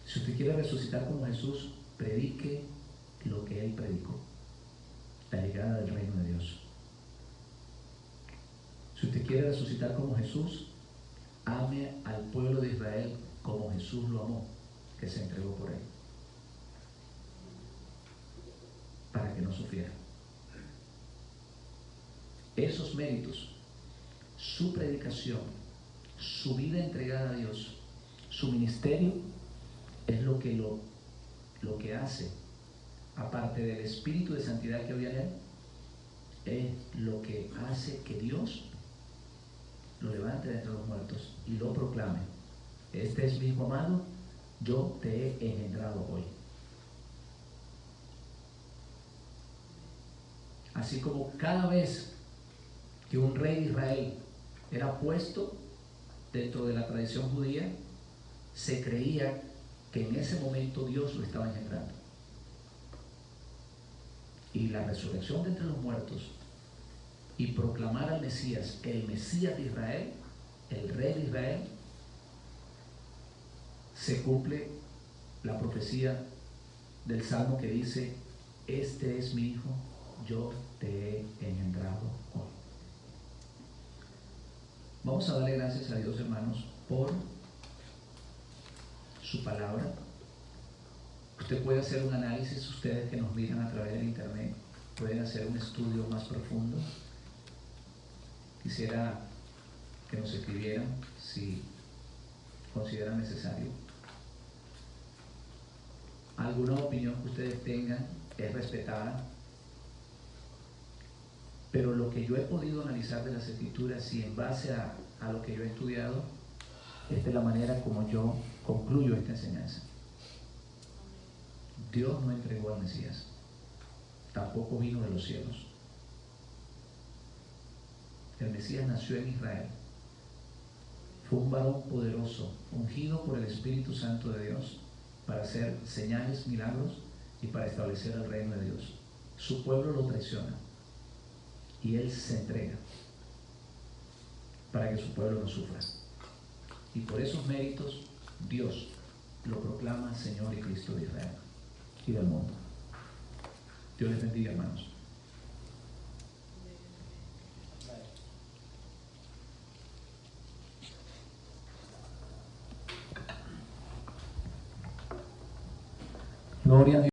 Si usted quiere resucitar como Jesús, predique lo que Él predicó, la llegada del reino de Dios. Si usted quiere resucitar como Jesús, ame al pueblo de Israel como Jesús lo amó, que se entregó por él, para que no sufriera. Esos méritos, su predicación, su vida entregada a Dios, su ministerio, es lo que hace, aparte del espíritu de santidad que había en él, es lo que hace que Dios lo levante de entre los muertos y lo proclame: este es mi hijo amado, yo te he engendrado hoy. Así como cada vez que un rey de Israel era puesto dentro de la tradición judía, se creía que en ese momento Dios lo estaba engendrando. Y la resurrección de entre los muertos y proclamar al Mesías, el Mesías de Israel, el rey de Israel, se cumple la profecía del Salmo que dice: este es mi hijo, yo te he engendrado hoy. Vamos a darle gracias a Dios, hermanos, por su palabra. Usted puede hacer un análisis, ustedes que nos miran a través del internet, pueden hacer un estudio más profundo. Quisiera que nos escribieran si consideran necesario. Alguna opinión que ustedes tengan es respetada, pero lo que yo he podido analizar de las Escrituras y en base a lo que yo he estudiado, esta es la manera como yo concluyo esta enseñanza. Dios no entregó al Mesías, tampoco vino de los cielos. El Mesías nació en Israel. Fue un varón poderoso, ungido por el Espíritu Santo de Dios para hacer señales, milagros y para establecer el reino de Dios. Su pueblo lo traiciona y él se entrega para que su pueblo no sufra. Y por esos méritos Dios lo proclama Señor y Cristo de Israel y del mundo. Dios les bendiga, hermanos. Gloria a Dios.